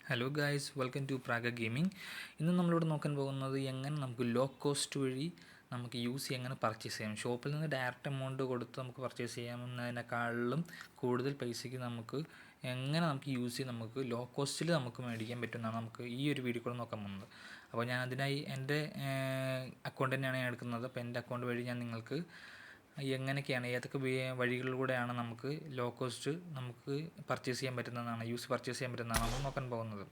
Hello guys, welcome to Praga gaming. ഇന്ന് നമ്മളിവിടെ നോക്കാൻ പോകുന്നത് എങ്ങനെ നമുക്ക് ലോ കോസ്റ്റ് വഴി നമുക്ക് എങ്ങനെ പർച്ചേസ് ചെയ്യാം. ഷോപ്പിൽ നിന്ന് ഡയറക്റ്റ് എമൗണ്ട് കൊടുത്ത് നമുക്ക് പർച്ചേസ് ചെയ്യാമെന്നതിനേക്കാളും കൂടുതൽ പൈസയ്ക്ക് നമുക്ക് എങ്ങനെ നമുക്ക് നമുക്ക് ലോ കോസ്റ്റിൽ നമുക്ക് മേടിക്കാൻ പറ്റുമെന്നാണ് നമുക്ക് ഈ ഒരു വീഡിയോ കൂടെ നോക്കാൻ പോകുന്നത്. അപ്പോൾ ഞാൻ അതിനായി എൻ്റെ അക്കൗണ്ട് തന്നെയാണ് ഞാൻ എടുക്കുന്നത്. അപ്പോൾ എൻ്റെ അക്കൗണ്ട് വഴി ഞാൻ നിങ്ങൾക്ക് എങ്ങനെയൊക്കെയാണ് ഏതൊക്കെ വഴികളിലൂടെയാണ് നമുക്ക് ലോ കോസ്റ്റ് നമുക്ക് പർച്ചേസ് ചെയ്യാൻ പറ്റുന്നതാണ് പർച്ചേസ് ചെയ്യാൻ പറ്റുന്നതാണ് നമ്മൾ നോക്കാൻ പോകുന്നത്.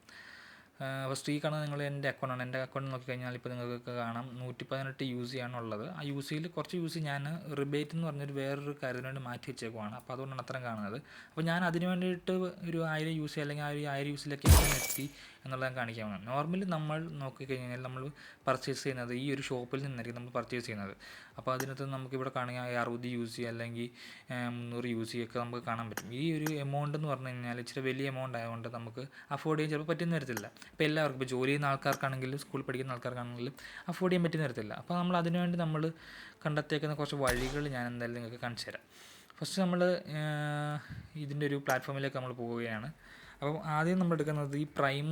ഫസ്റ്റ് ഈ കാണുന്നത് നിങ്ങൾ എൻ്റെ അക്കൗണ്ടാണ്. എൻ്റെ അക്കൗണ്ട് നോക്കിക്കഴിഞ്ഞാൽ ഇപ്പോൾ നിങ്ങൾക്ക് കാണാം 118 ആണുള്ളത്. ആ യിൽ കുറച്ച് ഞാൻ റിബേറ്റ് എന്ന് പറഞ്ഞൊരു വേറൊരു കാര്യത്തിന് വേണ്ടി മാറ്റി വെച്ചേക്കുവാണ്. അപ്പോൾ അതുകൊണ്ടാണ് അത്രയും കാണുന്നത്. അപ്പോൾ ഞാൻ അതിന് വേണ്ടിയിട്ട് ഒരു 1000 അല്ലെങ്കിൽ ആ ഒരു 1000 എങ്ങനെ എത്തി എന്നുള്ളത് ഞാൻ കാണിക്കാവുന്നതാണ്. നോർമലി നമ്മൾ നോക്കിക്കഴിഞ്ഞാൽ നമ്മൾ പർച്ചേസ് ചെയ്യുന്നത് ഈ ഒരു ഷോപ്പിൽ നിന്നായിരിക്കും നമ്മൾ പർച്ചേസ് ചെയ്യുന്നത്. അപ്പോൾ അതിനകത്ത് നമുക്കിവിടെ കാണുക 60 അല്ലെങ്കിൽ 300 ഒക്കെ നമുക്ക് കാണാൻ പറ്റും. ഈ ഒരു എമൗണ്ട് എന്ന് പറഞ്ഞു കഴിഞ്ഞാൽ ഇച്ചിരി വലിയ എമൗണ്ട് ആയതുകൊണ്ട് നമുക്ക് അഫോർഡ് ചെയ്യാൻ ചിലപ്പോൾ പറ്റുന്ന വരത്തില്ല. ഇപ്പോൾ എല്ലാവർക്കും ഇപ്പോൾ ജോലി ചെയ്യുന്ന ആൾക്കാർക്കാണെങ്കിലും സ്കൂളിൽ പഠിക്കുന്ന ആൾക്കാർക്കാണെങ്കിലും അഫോർഡ് ചെയ്യാൻ പറ്റുന്ന വരത്തില്ല. അപ്പോൾ നമ്മൾ അതിനുവേണ്ടി നമ്മൾ കണ്ടെത്തിയേക്കുന്ന കുറച്ച് വഴികൾ ഞാൻ എന്തായാലും നിങ്ങൾക്ക് കാണിച്ചു തരാം. ഫസ്റ്റ് നമ്മൾ ഇതിൻ്റെ ഒരു പ്ലാറ്റ്ഫോമിലേക്ക് നമ്മൾ പോവുകയാണ്. അപ്പം ആദ്യം നമ്മൾ എടുക്കുന്നത് ഈ പ്രൈം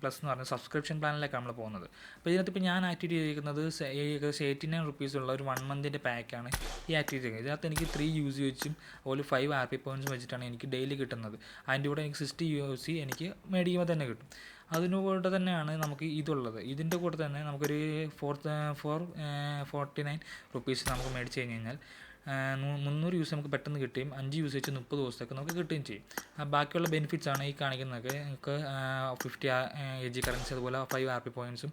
പ്ലസ് എന്ന് പറഞ്ഞ സബ്സ്ക്രിപ്ഷൻ പ്ലാനിലേക്കാണ് നമ്മൾ പോകുന്നത്. അപ്പോൾ ഇതിനകത്ത് ഇപ്പോൾ ഞാൻ ആക്ടിവേറ്റ് ചെയ്തിരിക്കുന്നത് ഏകദേശം 89 ഉള്ള ഒരു 1 മന്തിൻ്റെ പാക്കാണ് ഈ ആക്ടിവേറ്റ് ചെയ്യുന്നത്. ഇതിനകത്ത് എനിക്ക് 3 UC വെച്ചും അതുപോലെ 5 RP പോയിൻറ്റ്സും വെച്ചിട്ടാണ് എനിക്ക് ഡെയിലി കിട്ടുന്നത്. അതിൻ്റെ കൂടെ എനിക്ക് 60 UC എനിക്ക് മേടിക്കുമ്പോൾ തന്നെ കിട്ടും. അതിനുകൂടെ തന്നെയാണ് നമുക്ക് ഇതുള്ളത്. ഇതിൻ്റെ കൂടെ തന്നെ നമുക്കൊരു 49 റുപ്പീസ് നമുക്ക് മേടിച്ച് കഴിഞ്ഞ് കഴിഞ്ഞാൽ 300 UC നമുക്ക് പെട്ടെന്ന് കിട്ടുകയും 5 UC വെച്ച് 30 ദിവസത്തേക്ക് നമുക്ക് കിട്ടുകയും ചെയ്യും. ബാക്കിയുള്ള ബെനിഫിറ്റ്സ് ആണ് ഈ കാണിക്കുന്നതൊക്കെ. നമുക്ക് 50 AG കറൻസി അതുപോലെ 5 RP പോയിൻറ്റ്സും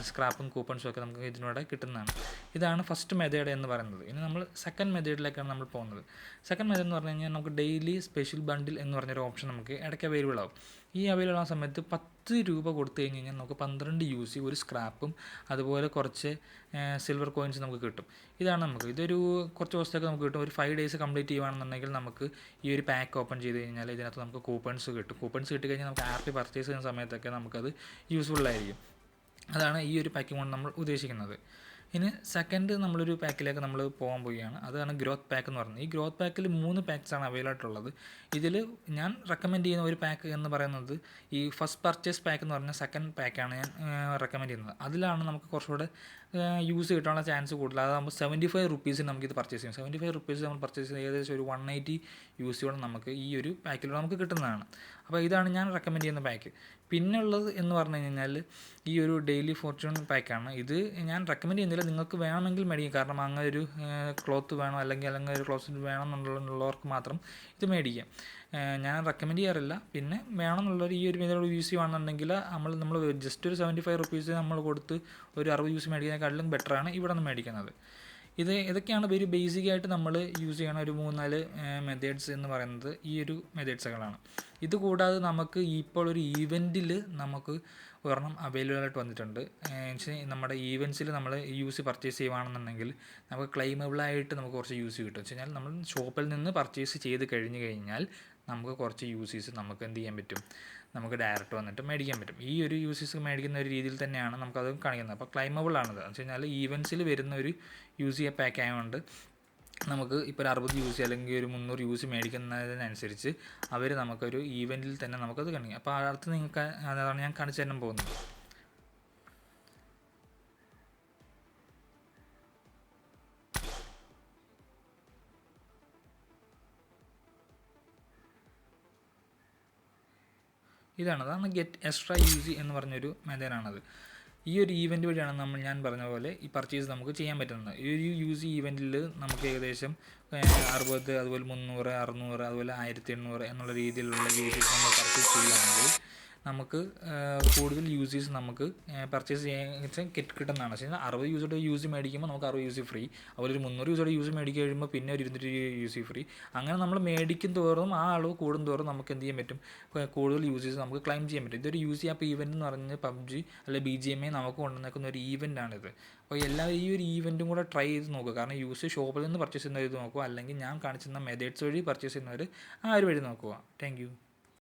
സ്ക്രാപ്പും കൂപ്പൺസും ഒക്കെ നമുക്ക് ഇതിനൂടെ കിട്ടുന്നതാണ്. ഇതാണ് ഫസ്റ്റ് മെത്തേഡ് എന്ന് പറയുന്നത്. ഇനി നമ്മൾ സെക്കൻഡ് മെത്തേഡിലേക്കാണ് നമ്മൾ പോകുന്നത്. സെക്കൻഡ് മെത്തേഡ് എന്ന് പറഞ്ഞു കഴിഞ്ഞാൽ നമുക്ക് ഡെയിലി സ്പെഷ്യൽ ബണ്ടിൽ എന്ന് പറഞ്ഞൊരു ഓപ്ഷൻ നമുക്ക് ഇടയ്ക്ക് അവൈലബിൾ ആവും. ഈ അവൈലബിൾ ആവുന്ന സമയത്ത് 10 രൂപ കൊടുത്തു കഴിഞ്ഞ് കഴിഞ്ഞാൽ നമുക്ക് 12 UC ഒരു സ്ക്രാപ്പും അതുപോലെ കുറച്ച് സിൽവർ കോയിൻസ് നമുക്ക് കിട്ടും. ഇതാണ് ഇതൊരു കുറച്ച് ദിവസത്തേക്ക് നമുക്ക് കിട്ടും. ഒരു 5 ഡേയ്സ് കംപ്ലീറ്റ് ചെയ്യുകയാണെന്നുണ്ടെങ്കിൽ നമുക്ക് ഈ ഒരു പാക്ക് ഓപ്പൺ ചെയ്ത് കഴിഞ്ഞാൽ ഇതിനകത്ത് നമുക്ക് കൂപ്പൺസ് കിട്ടും. കൂപ്പൺസ് കിട്ടിക്കഴിഞ്ഞാൽ നമുക്ക് ആപ്പ് പർച്ചേസ് ചെയ്യുന്ന സമയത്തൊക്കെ നമുക്കത് യൂസ്ഫുള്ളായിരിക്കും. അതാണ് ഈ ഒരു പാക്കിംഗ് കൊണ്ട് നമ്മൾ ഉദ്ദേശിക്കുന്നത്. ഇനി സെക്കൻഡ് നമ്മളൊരു പാക്കിലേക്ക് നമ്മൾ പോകാൻ പോവുകയാണ്. അതാണ് ഗ്രോത്ത് പാക്ക് എന്ന് പറയുന്നത്. ഈ ഗ്രോത്ത് പാക്കിൽ 3 പാക്സാണ് അവൈലബിൾ ആയിട്ടുള്ളത്. ഇതിൽ ഞാൻ റെക്കമെൻഡ് ചെയ്യുന്ന ഒരു പാക്ക് എന്ന് പറയുന്നത് ഈ ഫസ്റ്റ് പർച്ചേസ് പാക്ക് എന്ന് പറഞ്ഞ സെക്കൻഡ് പാക്കാണ് ഞാൻ റെക്കമെൻഡ് ചെയ്യുന്നത്. അതിലാണ് നമുക്ക് കുറച്ചുകൂടെ യൂസ് കിട്ടാനുള്ള ചാൻസ് കൂടുതൽ. അതാകുമ്പോൾ 75 റുപ്പീസിന് നമുക്കിത് പർച്ചേസ് ചെയ്യും. 75 റുപ്പീസ് നമ്മൾ പർച്ചേസ് ചെയ്യുന്നത് ഏകദേശം ഒരു 180 UCയോളം നമുക്ക് ഈ ഒരു പാക്കിലൂടെ നമുക്ക് കിട്ടുന്നതാണ്. അപ്പോൾ ഇതാണ് ഞാൻ റെക്കമെൻഡ് ചെയ്യുന്ന പാക്ക്. പിന്നെ ഉള്ളത് എന്ന് പറഞ്ഞു കഴിഞ്ഞാൽ ഈ ഒരു ഡെയിലി ഫോർച്യൂൺ പാക്കാണ്. ഇത് ഞാൻ റെക്കമെൻഡ് ചെയ്യുന്നില്ല, നിങ്ങൾക്ക് വേണമെങ്കിൽ മേടിക്കും. കാരണം അങ്ങനെ ഒരു ക്ലോത്ത് വേണം അല്ലെങ്കിൽ ഒരു ക്ലോത്ത് വേണം എന്നുള്ളവർക്ക് മാത്രം ഇത് മേടിക്കാം. ഞാൻ റെക്കമെൻഡ് ചെയ്യാറില്ല. പിന്നെ വേണമെന്നുള്ളവർ ഈ ഒരു മെത്തേഡ് യൂസ് ചെയ്യുകയാണെന്നുണ്ടെങ്കിൽ നമ്മൾ ജസ്റ്റ് ഒരു 75 റുപ്പീസ് നമ്മൾ കൊടുത്ത് ഒരു 60 UC മേടിക്കുന്നതിനെക്കാട്ടിലും ബെറ്ററാണ് ഇവിടെ നിന്ന് മേടിക്കുന്നത്. ഇതൊക്കെയാണ് ഒരു ബേസിക്കായിട്ട് നമ്മൾ യൂസ് ചെയ്യണ ഒരു 3-4 മെത്തേഡ്സ് എന്ന് പറയുന്നത് ഈ ഒരു മെത്തേഡ്സുകളാണ്. ഇതുകൂടാതെ നമുക്ക് ഇപ്പോൾ ഒരു ഈവൻറ്റിൽ നമുക്ക് ഒരെണ്ണം അവൈലബിൾ ആയിട്ട് വന്നിട്ടുണ്ട്. നമ്മുടെ ഈവൻറ്റ്സിൽ നമ്മൾ UC പർച്ചേസ് ചെയ്യുകയാണെന്നുണ്ടെങ്കിൽ നമുക്ക് ക്ലെയിമബിളായിട്ട് നമുക്ക് കുറച്ച് UC കിട്ടും. വെച്ച് കഴിഞ്ഞാൽ നമ്മൾ ഷോപ്പിൽ നിന്ന് പർച്ചേസ് ചെയ്ത് കഴിഞ്ഞാൽ നമുക്ക് കുറച്ച് UCs നമുക്ക് എന്ത് ചെയ്യാൻ പറ്റും, നമുക്ക് ഡയറക്റ്റ് വന്നിട്ട് മേടിക്കാൻ പറ്റും. ഈ ഒരു UCs മേടിക്കുന്ന ഒരു രീതിയിൽ തന്നെയാണ് നമുക്കത് കാണിക്കുന്നത്. അപ്പോൾ ക്ലൈമബിൾ ആണത്. എന്ന് വെച്ച് കഴിഞ്ഞാൽ ഈവൻറ്റ്സിൽ വരുന്ന ഒരു UC പാക്ക് ആയതുകൊണ്ട് നമുക്ക് ഇപ്പോൾ ഒരു 60 UC അല്ലെങ്കിൽ ഒരു 300 UC മേടിക്കുന്നതിനനുസരിച്ച് അവർ നമുക്കൊരു ഈവൻറ്റിൽ തന്നെ നമുക്കത് കാണിക്കും. അപ്പോൾ അടുത്ത് നിങ്ങൾക്ക് അതാണ് ഞാൻ കാണിച്ചു തരാൻ പോകുന്നത്. അതാണ് ഗെറ്റ് എക്സ്ട്രാ UC എന്ന് പറഞ്ഞൊരു മെത്തേഡാണത്. ഈ ഒരു ഈവൻറ്റ് വഴിയാണ് ഞാൻ പറഞ്ഞ പോലെ ഈ പർച്ചേസ് നമുക്ക് ചെയ്യാൻ പറ്റുന്നത്. ഈ ഒരു UC ഈവൻറ്റിൽ നമുക്ക് ഏകദേശം 60 അതുപോലെ 300 600 അതുപോലെ 1800 എന്നുള്ള രീതിയിലുള്ള UCs നമ്മൾ പർച്ചേസ് ചെയ്യുകയാണെങ്കിൽ നമുക്ക് കൂടുതൽ UCs നമുക്ക് പർച്ചേസ് ചെയ്യാൻ കിട്ടുന്നതാണ്. വെച്ച് കഴിഞ്ഞാൽ 60 UCയുടെ UC മേടിക്കുമ്പോൾ നമുക്ക് 60 UC ഫ്രീ. അതുപോലെ ഒരു 300 UCയുടെ UC മേടിക്കുക കഴിയുമ്പോൾ പിന്നെ ഒരു 200 UC ഫ്രീ. അങ്ങനെ നമ്മൾ മേടിക്കും തോറും ആ അളവ് കൂടും തോറും നമുക്ക് എന്ത് ചെയ്യാൻ പറ്റും, കൂടുതൽ UCs നമുക്ക് ക്ലെയിം ചെയ്യാൻ പറ്റും. ഇതൊരു UC ആപ്പ് ഈവൻറ്റ് എന്ന് പറഞ്ഞ് PUBG അല്ലെങ്കിൽ BGMI നമുക്ക് കൊണ്ടുവന്നേക്കുന്ന ഒരു ഈവൻറ്റാണിത്. അപ്പോൾ എല്ലാവരും ഈ ഒരു ഈവൻറ്റും കൂടെ ട്രൈ ചെയ്ത് നോക്കുക. കാരണം UC ഷോപ്പിൽ നിന്ന് പർച്ചേസ് ചെയ്യുന്ന ഇത് നോക്കുക, അല്ലെങ്കിൽ ഞാൻ കാണിച്ചിരുന്ന മെത്തേഡ്സ് വഴി പർച്ചേസ് ചെയ്യുന്നവർ ആ ഒരു വഴി നോക്കുക. Thank you.